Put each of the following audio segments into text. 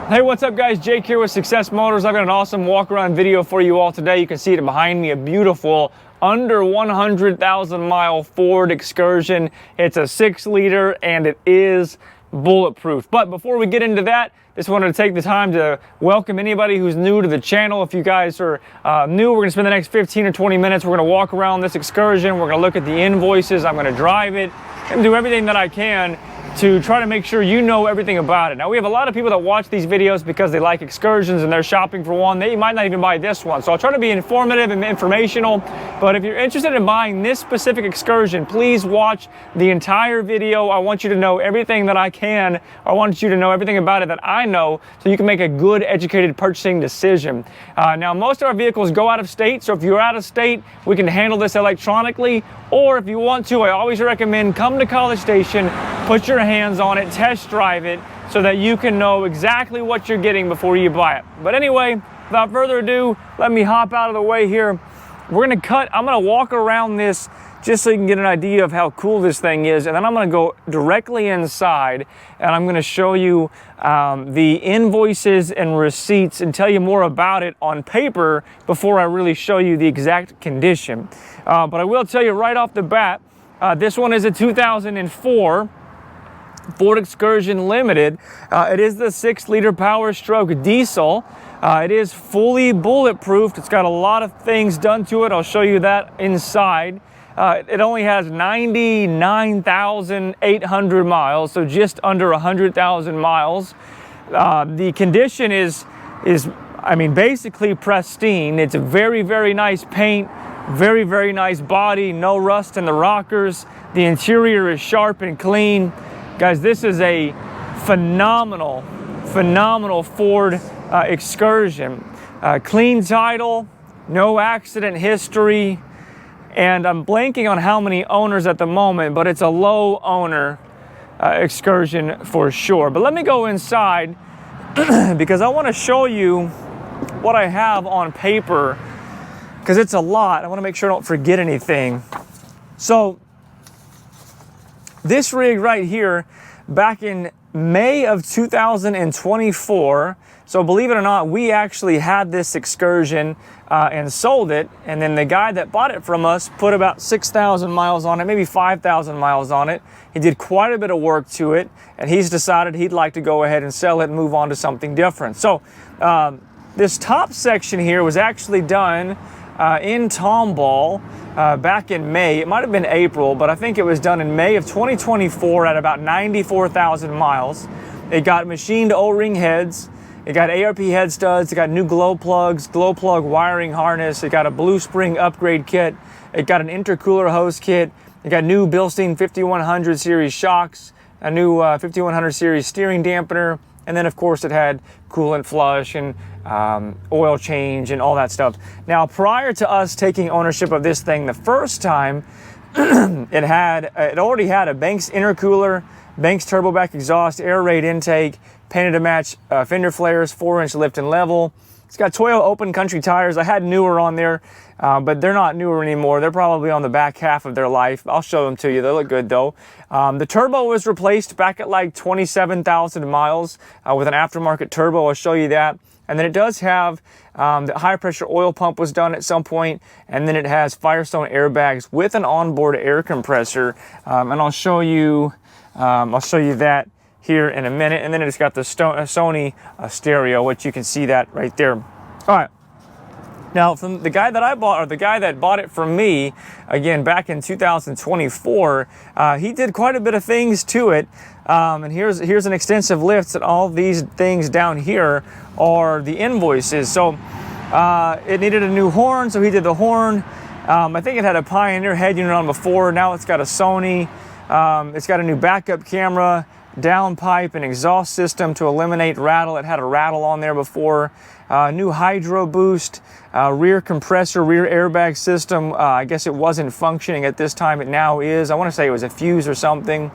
Hey, what's up guys? Jake here with Success Motors. I've got an awesome walk around video for you all today. You can see it behind me, a beautiful under 100,000 mile Ford Excursion. It's a 6-liter and it is bulletproof. But before we get into that, just wanted to take the time to welcome anybody who's new to the channel. If you guys are new, we're gonna spend the next 15 or 20 minutes. We're gonna walk around this Excursion. We're gonna look at the invoices. I'm gonna drive it and do everything that I can to try to make sure you know everything about it. Now, we have a lot of people that watch these videos because they like Excursions and they're shopping for one. They might not even buy this one. So I'll try to be informative and informational. But if you're interested in buying this specific Excursion, please watch the entire video. I want you to know everything that I can. I want you to know everything about it that I know so you can make a good, educated purchasing decision. Now, most of our vehicles go out of state. So if you're out of state, we can handle this electronically. Or if you want to, I always recommend come to College Station, put your hands on it, test drive it, so that you can know exactly what you're getting before you buy it. But anyway, without further ado, let me hop out of the way here. I'm gonna walk around this just so you can get an idea of how cool this thing is, and then I'm gonna go directly inside and I'm gonna show you the invoices and receipts and tell you more about it on paper before I really show you the exact condition. But I will tell you right off the bat, this one is a 2004 Ford Excursion Limited. It is the 6-liter Powerstroke diesel. It is fully bulletproof. It's got a lot of things done to it. I'll show you that inside. It only has 99,800 miles, so just under 100,000 miles. The condition is I mean, basically pristine. It's a very, very nice paint, very, very nice body, no rust in the rockers. The interior is sharp and clean. Guys, this is a phenomenal Ford Excursion. Clean title, no accident history, and I'm blanking on how many owners at the moment, but it's a low owner Excursion for sure. But let me go inside because I want to show you what I have on paper, because it's a lot. I want to make sure I don't forget anything. So this rig right here, back in May of 2024, so believe it or not, we actually had this Excursion and sold it, and then the guy that bought it from us put about 6,000 miles on it, maybe 5,000 miles on it. He did quite a bit of work to it, and he's decided he'd like to go ahead and sell it and move on to something different. So this top section here was actually done in Tomball back in May. It might have been April, but I think it was done in May of 2024 at about 94,000 miles. It got machined O-ring heads. It got ARP head studs. It got new glow plugs, glow plug wiring harness. It got a blue spring upgrade kit. It got an intercooler hose kit. It got new Bilstein 5100 series shocks, a new 5100 series steering dampener, and then of course it had coolant flush and oil change and all that stuff. Now, prior to us taking ownership of this thing the first time, it already had a Banks intercooler, Banks turbo back exhaust, Airaid intake, painted to match fender flares, 4-inch lift and level. It's got Toyo open country tires. I had newer on there, but they're not newer anymore. They're probably on the back half of their life. I'll show them to you. They look good though. The turbo was replaced back at like 27,000 miles with an aftermarket turbo. I'll show you that. And then it does have the high pressure oil pump was done at some point, and then it has Firestone airbags with an onboard air compressor. And I'll show you that here in a minute. And then it's got the Sony stereo, which you can see that right there. All right. Now, from the guy that I bought, or the guy that bought it from me, again, back in 2024, he did quite a bit of things to it. And here's an extensive list, and all these things down here are the invoices. So it needed a new horn, so he did the horn. I think it had a Pioneer head unit on before. Now it's got a Sony. It's got a new backup camera, downpipe, and exhaust system to eliminate rattle. It had a rattle on there before. New hydro boost, rear compressor, rear airbag system. I guess it wasn't functioning at this time. It now is. I want to say it was a fuse or something.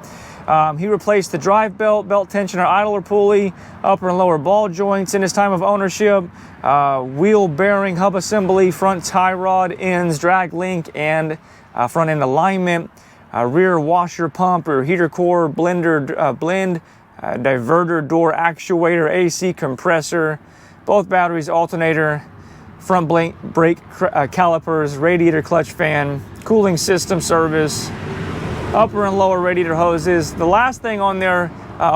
He replaced the drive belt, belt tensioner, idler pulley, upper and lower ball joints in his time of ownership, wheel bearing, hub assembly, front tie rod, ends, drag link, and front end alignment, rear washer pump or heater core, blend, diverter door actuator, AC compressor, both batteries, alternator, front brake calipers, radiator clutch fan, cooling system service, upper and lower radiator hoses. The last thing on there,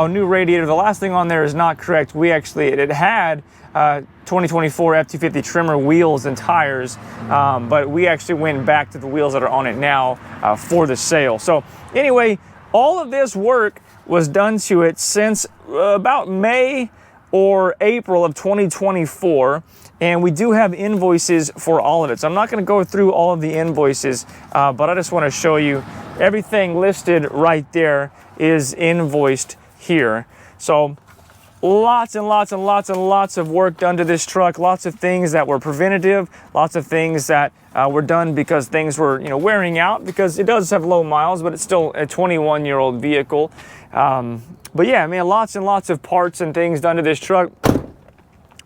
new radiator, the last thing on there is not correct. It had 2024 F-250 trimmer wheels and tires, but we actually went back to the wheels that are on it now for the sale. So anyway, all of this work was done to it since about May or April of 2024, and we do have invoices for all of it. So I'm not going to go through all of the invoices, but I just want to show you everything listed right there is invoiced here. So lots and lots and lots and lots of work done to this truck, lots of things that were preventative, lots of things that were done because things were, you know, wearing out, because it does have low miles, but it's still a 21-year-old vehicle. But yeah, I mean, lots and lots of parts and things done to this truck.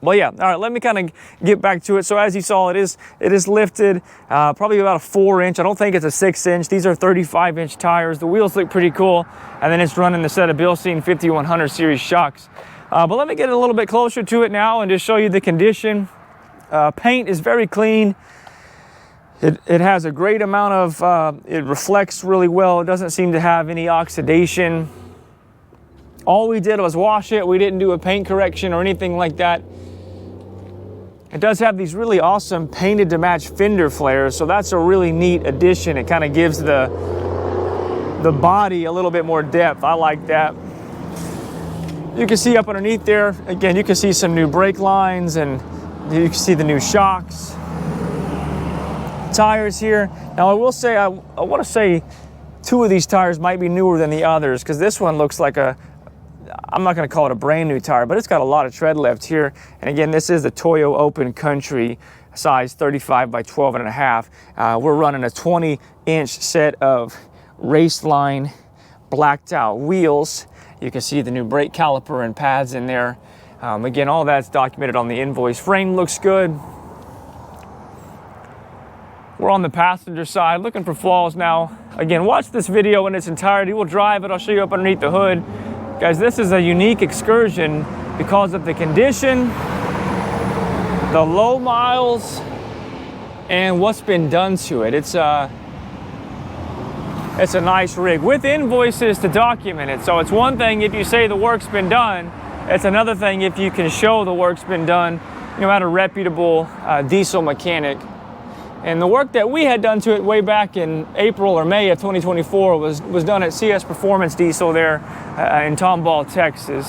Well, yeah, all right, let me kind of get back to it. So as you saw, it is lifted probably about a 4-inch. I don't think it's a 6-inch. These are 35-inch tires. The wheels look pretty cool. And then it's running the set of Bilstein 5100 series shocks. But let me get a little bit closer to it now and just show you the condition. Paint is very clean. It has a great amount of, it reflects really well. It doesn't seem to have any oxidation. All we did was wash it. We didn't do a paint correction or anything like that. It does have these really awesome painted to match fender flares, so that's a really neat addition. It kind of gives the body a little bit more depth. I like that. You can see up underneath there, again, you can see some new brake lines, and you can see the new shocks. Tires here. Now I will say, I want to say 2 of these tires might be newer than the others, because this one looks like I'm not going to call it a brand new tire, but it's got a lot of tread left here. And again, this is the Toyo Open Country size 35 by 12 and a half. We're running a 20-inch set of Raceline blacked out wheels. You can see the new brake caliper and pads in there. Again, all that's documented on the invoice. Frame looks good. We're on the passenger side looking for flaws now. Again, watch this video in its entirety. We'll drive it. I'll show you up underneath the hood. Guys, this is a unique Excursion because of the condition, the low miles, and what's been done to it. It's a nice rig with invoices to document it. So it's one thing if you say the work's been done. It's another thing if you can show the work's been done, you know, at a reputable diesel mechanic. And the work that we had done to it way back in April or May of 2024 was done at CS Performance Diesel there in Tomball, Texas.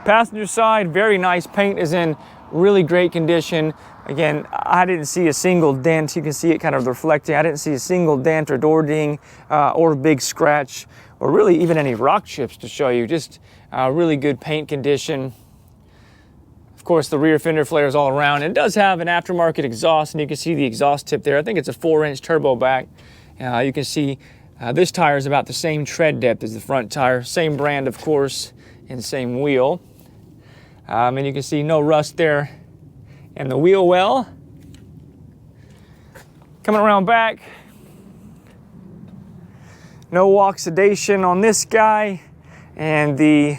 Passenger side, very nice. Paint is in really great condition. Again, I didn't see a single dent. You can see it kind of reflecting. I didn't see a single dent or door ding or big scratch or really even any rock chips to show you. Just really good paint condition. Of course, the rear fender flares all around. It does have an aftermarket exhaust, and you can see the exhaust tip there. I think it's a 4-inch turbo back. You can see this tire is about the same tread depth as the front tire. Same brand, of course, and same wheel. And you can see no rust there. And the wheel well. Coming around back. No oxidation on this guy. And the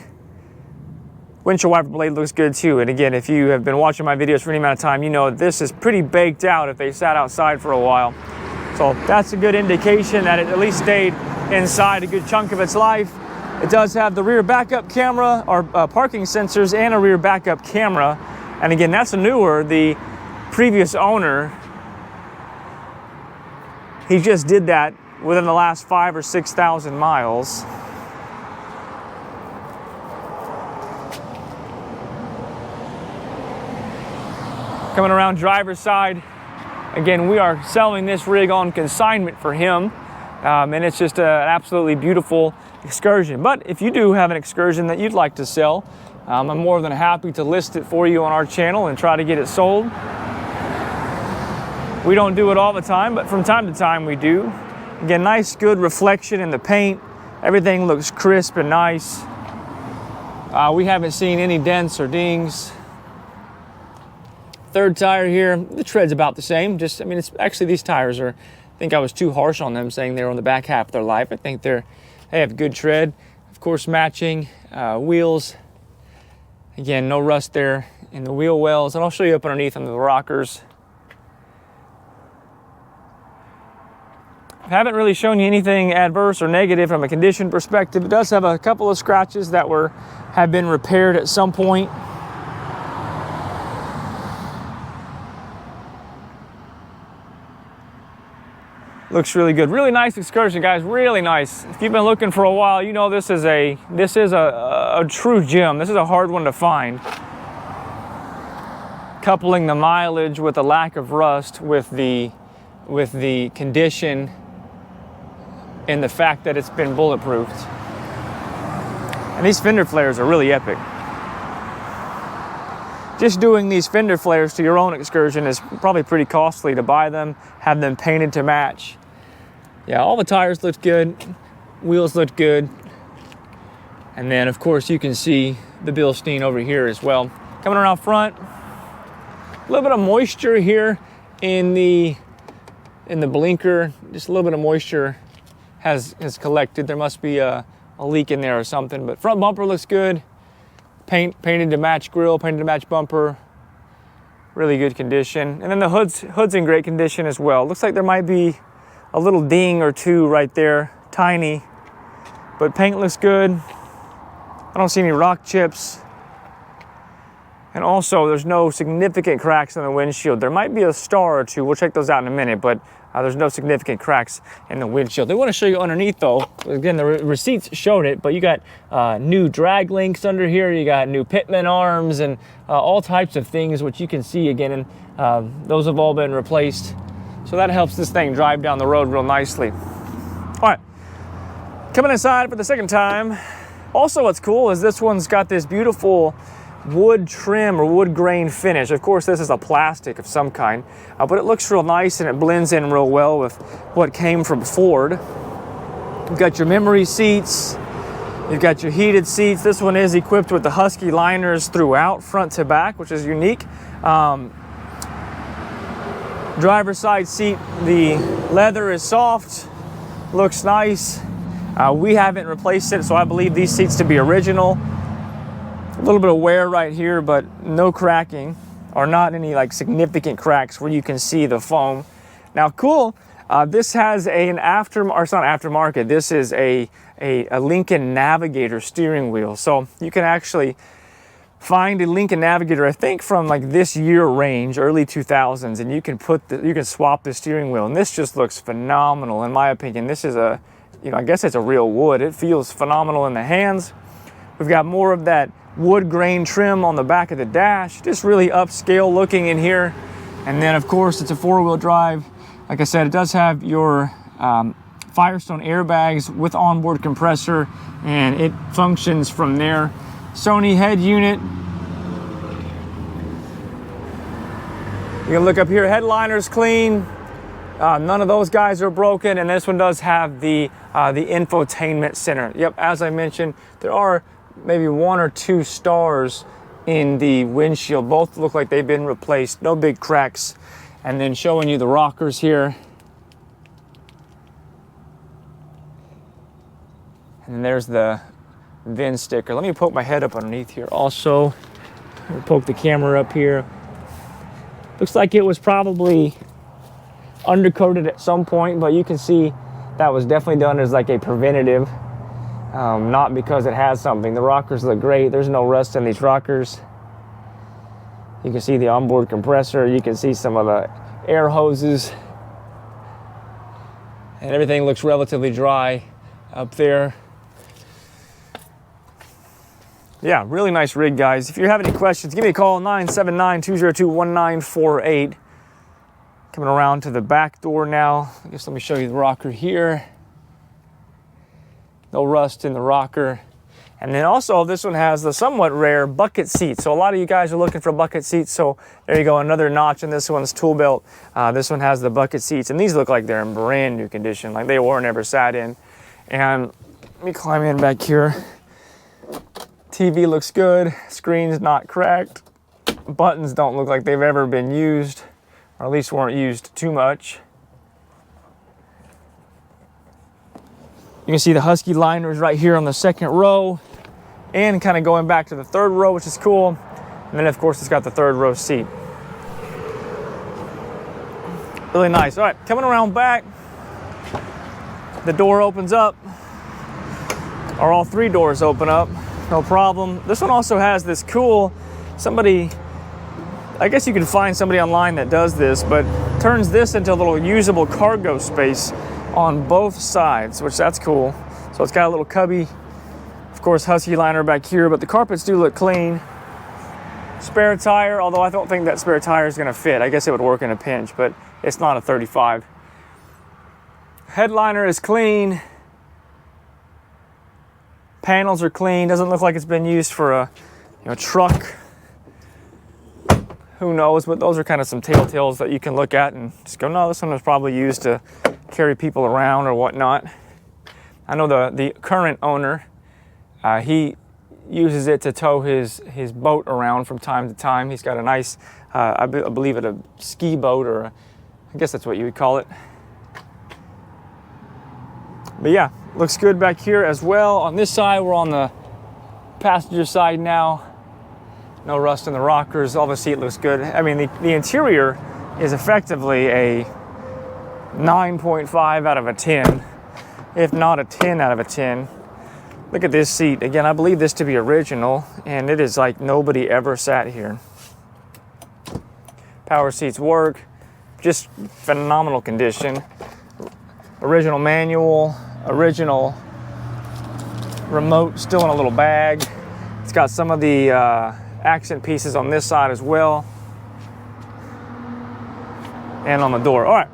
windshield wiper blade looks good too. And again, if you have been watching my videos for any amount of time, you know this is pretty baked out if they sat outside for a while. So that's a good indication that it at least stayed inside a good chunk of its life. It does have the rear backup camera, or parking sensors, and a rear backup camera. And again, that's newer. The previous owner, he just did that within the last 5,000 or 6,000 miles. Coming around driver's side, again, we are selling this rig on consignment for him, and it's just an absolutely beautiful Excursion. But if you do have an Excursion that you'd like to sell, I'm more than happy to list it for you on our channel and try to get it sold. We don't do it all the time, but from time to time we do. Again, nice, good reflection in the paint. Everything looks crisp and nice. We haven't seen any dents or dings. Third tire here, the tread's about the same. I mean, it's actually, these tires are think I was too harsh on them saying they were on the back half of their life. I think they have good tread. Of course, matching wheels. Again, no rust there in the wheel wells. And I'll show you up underneath on the rockers. I haven't really shown you anything adverse or negative from a condition perspective. It does have a couple of scratches that have been repaired at some point. Looks really good. Really nice Excursion, guys. Really nice. If you've been looking for a while, you know this is a true gem. This is a hard one to find. Coupling the mileage with the lack of rust with the condition and the fact that it's been bulletproofed. And these fender flares are really epic. Just doing these fender flares to your own Excursion is probably pretty costly to buy them, have them painted to match. Yeah, all the tires look good, wheels look good. And then of course you can see the Bilstein over here as well. Coming around front, a little bit of moisture here in the blinker. Just a little bit of moisture has collected. There must be a leak in there or something, but front bumper looks good. Painted to match grille, painted to match bumper. Really good condition. And then the hood's in great condition as well. Looks like there might be a little ding or two right there, tiny, but paint looks good. I don't see any rock chips. And also there's no significant cracks in the windshield. There might be a star or two, we'll check those out in a minute, but there's no significant cracks in the windshield. They want to show you underneath though. Again, the receipts showed it, but you got new drag links under here. You got new pitman arms and all types of things, which you can see again, and those have all been replaced. So that helps this thing drive down the road real nicely. All right, coming inside for the second time. Also what's cool is this one's got this beautiful wood trim or wood grain finish. Of course, this is a plastic of some kind, but it looks real nice and it blends in real well with what came from Ford. You've got your memory seats, you've got your heated seats. This one is equipped with the Husky liners throughout, front to back, which is unique. Driver's side seat, the leather is soft, looks nice. We haven't replaced it, so I believe these seats to be original. A little bit of wear right here, but no cracking, or not any like significant cracks where you can see the foam. Now, cool. This has it's not aftermarket. This is a Lincoln Navigator steering wheel. So you can actually find a Lincoln Navigator, I think from like this year range, early 2000s, and you can swap the steering wheel. And this just looks phenomenal in my opinion. This is I guess it's a real wood. It feels phenomenal in the hands. We've got more of that wood grain trim on the back of the dash, just really upscale looking in here. And then of course it's a 4-wheel drive. Like I said, it does have your Firestone airbags with onboard compressor, and it functions from there. Sony head unit. You can look up here, headliner's clean. None of those guys are broken, and this one does have the infotainment center. Yep, as I mentioned, there are maybe 1 or 2 stars in the windshield. Both look like they've been replaced, no big cracks. And then showing you the rockers here. And then there's the VIN sticker. Let me poke my head up underneath here also. I'll poke the camera up here. Looks like it was probably undercoated at some point, but you can see that was definitely done as like a preventative. Not because it has something. The rockers look great. There's no rust in these rockers. You can see the onboard compressor. You can see some of the air hoses. And everything looks relatively dry up there. Yeah, really nice rig, guys. If you have any questions, give me a call, 979-202-1948. Coming around to the back door now. I guess let me show you the rocker here. No rust in the rocker. And then also this one has the somewhat rare bucket seat. So a lot of you guys are looking for bucket seats. So there you go, another notch in this one's tool belt. This one has the bucket seats, and these look like they're in brand new condition, like they were never sat in. And let me climb in back here. TV looks good, screen's not cracked. Buttons don't look like they've ever been used, or at least weren't used too much. You can see the Husky liners right here on the second row and kind of going back to the third row, which is cool. And then of course it's got the third row seat. Really nice. All right, coming around back, the door opens up, or all three doors open up, no problem. This one also has this cool, I guess you can find somebody online that does this, but turns this into a little usable cargo space on both sides, which that's cool. So it's got a little cubby, of course, Husky liner back here, but the carpets do look clean. Spare tire, although I don't think that spare tire is gonna fit. I guess it would work in a pinch, but it's not a 35. Headliner is clean. Panels are clean. Doesn't look like it's been used for a truck. Who knows, but those are kind of some telltales that you can look at and just go, no, this one was probably used to carry people around or whatnot. I know the current owner, he uses it to tow his boat around from time to time. He's got a nice, I believe it a ski boat, or I guess that's what you would call it. But yeah, looks good back here as well. On this side, we're on the passenger side now. No rust in the rockers. All the seat looks good. I mean, the interior is effectively a 9.5 out of a 10, if not a 10 out of a 10. Look at this seat. Again, I believe this to be original, and it is like nobody ever sat here. Power seats work. Just phenomenal condition. Original manual, original remote still in a little bag. It's got some of the accent pieces on this side as well, and on the door. All right,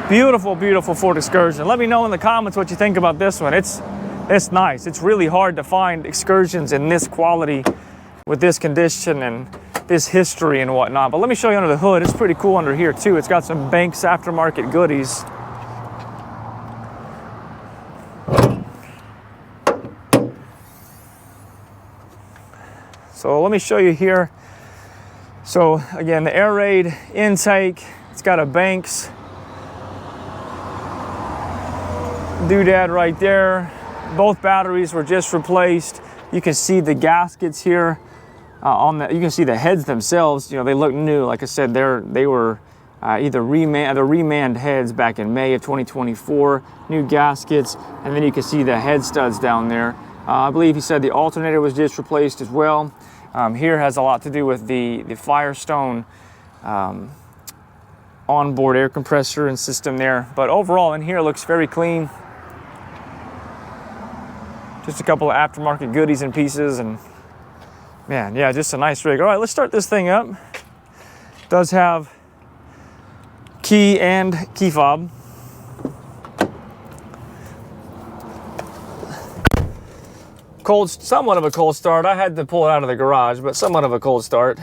beautiful, beautiful Ford Excursion. Let me know in the comments what you think about this one. It's nice. It's really hard to find Excursions in this quality with this condition and this history and whatnot. But let me show you under the hood. It's pretty cool under here too. It's got some Banks aftermarket goodies. So let me show you here. So again, the Airaid intake, it's got a Banks doodad right there. Both batteries were just replaced. You can see the gaskets here you can see the heads themselves. You know, they look new. Like I said, they were either remanned heads back in May of 2024, new gaskets, and then you can see the head studs down there. I believe he said the alternator was just replaced as well. Here has a lot to do with the Firestone onboard air compressor and system there. But overall in here looks very clean. Just a couple of aftermarket goodies and pieces, and man, yeah, just a nice rig. All right, let's start this thing up. It does have key and key fob. Somewhat of a cold start. I had to pull it out of the garage, but somewhat of a cold start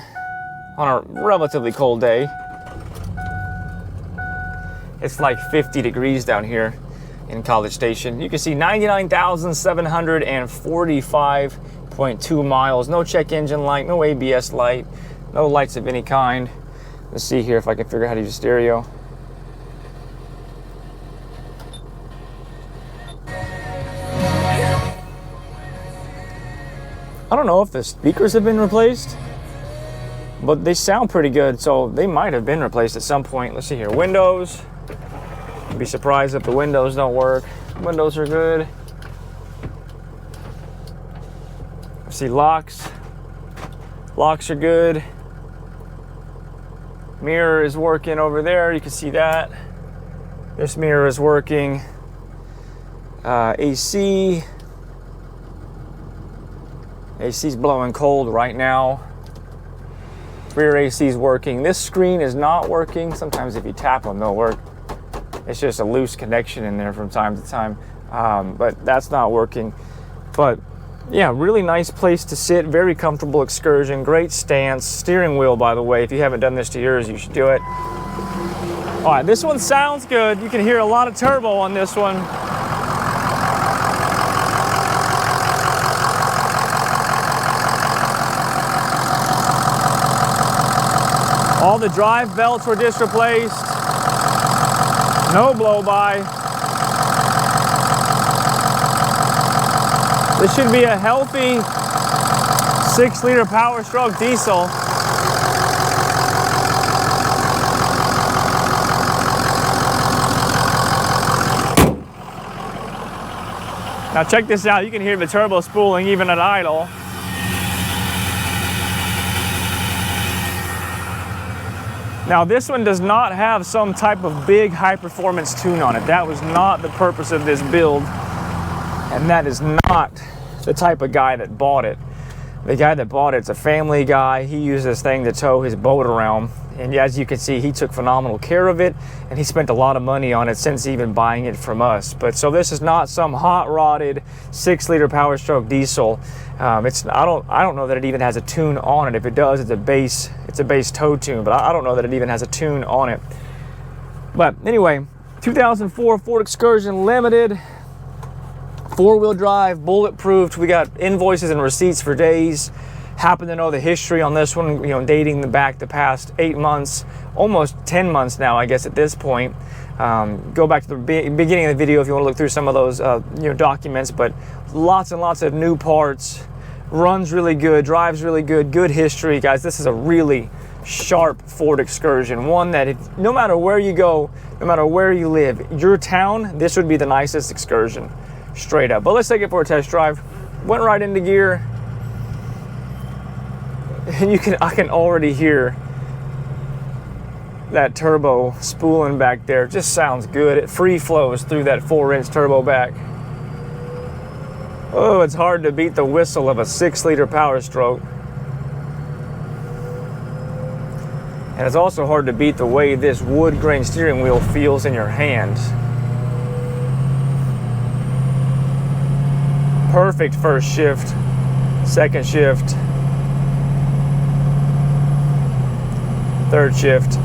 on a relatively cold day. It's like 50 degrees down here in College Station. You can see 99,745.2 miles. No check engine light, no ABS light, no lights of any kind. Let's see here if I can figure out how to use stereo. I don't know if the speakers have been replaced, but they sound pretty good, so they might have been replaced at some point. Let's see here. Windows. I'd be surprised if the windows don't work. Windows are good. I see locks. Locks are good. Mirror is working over there. You can see that. This mirror is working. AC. AC's blowing cold right now. Rear AC's working. This screen is not working. Sometimes if you tap them, they'll work. It's just a loose connection in there from time to time. But that's not working. But yeah, really nice place to sit. Very comfortable Excursion. Great stance. Steering wheel, by the way. If you haven't done this to yours, you should do it. All right, this one sounds good. You can hear a lot of turbo on this one. All the drive belts were just replaced. No blow-by. This should be a healthy 6-liter Powerstroke diesel. Now check this out, you can hear the turbo spooling even at idle. Now this one does not have some type of big high performance tune on it. That was not the purpose of this build. And that is not the type of guy that bought it. The guy that bought it's a family guy. He used this thing to tow his boat around. And as you can see, he took phenomenal care of it, and he spent a lot of money on it since even buying it from us. But so this is not some hot-rodded 6-liter Powerstroke diesel. I don't know that it even has a tune on it. If it does, it's a base tow tune, but I don't know that it even has a tune on it. But anyway, 2004 Ford Excursion Limited, 4-wheel drive, bulletproof. We got invoices and receipts for days. Happen to know the history on this one, you know, dating back the past 8 months, almost 10 months now, I guess, at this point. Go back to the beginning of the video if you want to look through some of those documents, but lots and lots of new parts. Runs really good, drives really good, good history. Guys, this is a really sharp Ford Excursion, one that no matter where you go, no matter where you live, your town, this would be the nicest Excursion, straight up. But let's take it for a test drive. Went right into gear. And I can already hear that turbo spooling back there. It just sounds good. It free flows through that 4-inch turbo back. Oh, it's hard to beat the whistle of a 6-liter Powerstroke. And it's also hard to beat the way this wood grain steering wheel feels in your hand. Perfect first shift, second shift, third shift.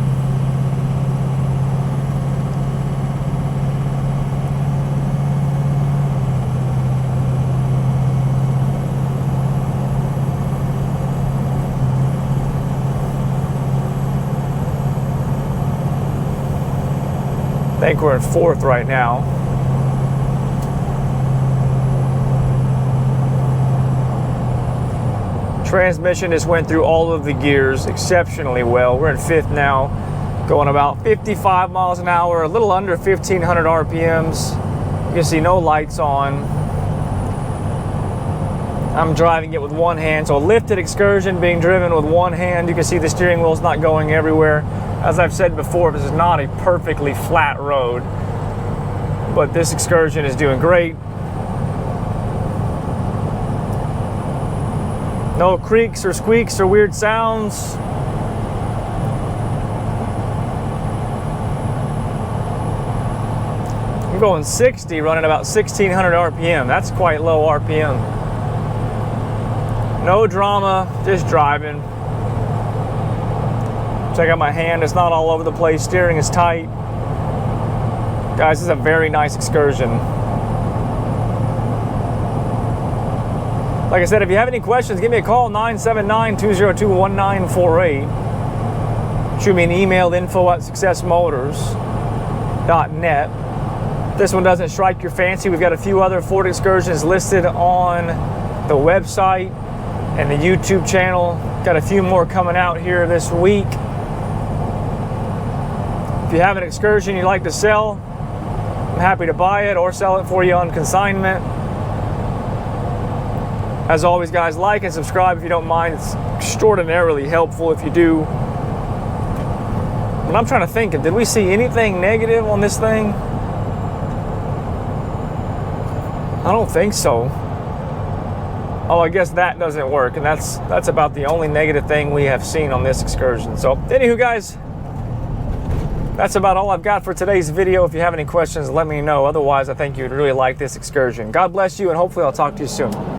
I think we're in fourth right now. Transmission just went through all of the gears exceptionally well. We're in fifth now, going about 55 miles an hour, a little under 1,500 RPMs. You can see no lights on. I'm driving it with one hand, so a lifted Excursion being driven with one hand. You can see the steering wheel's not going everywhere. As I've said before, this is not a perfectly flat road, but this Excursion is doing great. No creaks or squeaks or weird sounds. I'm going 60, running about 1,600 RPM. That's quite low RPM. No drama, just driving. Check out my hand, it's not all over the place. Steering is tight. Guys, this is a very nice Excursion. Like I said, if you have any questions, give me a call, 979-202-1948. Shoot me an email, info@successmotors.net. If this one doesn't strike your fancy, we've got a few other Ford Excursions listed on the website and the YouTube channel. Got a few more coming out here this week. If you have an Excursion you'd like to sell, I'm happy to buy it or sell it for you on consignment. As always, guys, like and subscribe if you don't mind. It's extraordinarily helpful if you do. And I'm trying to think, did we see anything negative on this thing? I don't think so. Oh, I guess that doesn't work, and that's about the only negative thing we have seen on this Excursion. So, anywho, guys, that's about all I've got for today's video. If you have any questions, let me know. Otherwise, I think you'd really like this Excursion. God bless you, and hopefully I'll talk to you soon.